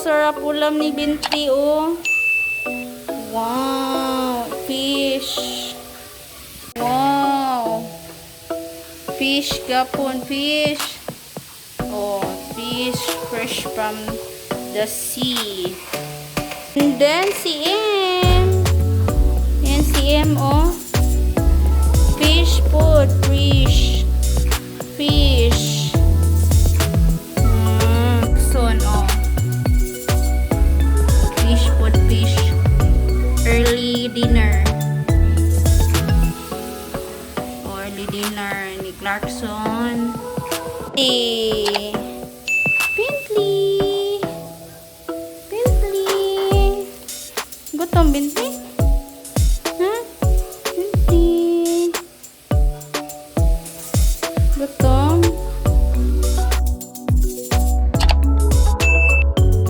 sarap ulam ni Binti, oh. Wow, fish. Wow. Fish, gapon, fish. Oh, fish fresh from the sea. And then si M. Yan si M, oh. Fish food, fish. Fish. Son, oh. Fish food, fish. Early dinner. Early dinner ni Clarkson. Hey. Bentley. Bentley. Gutom, Bentley.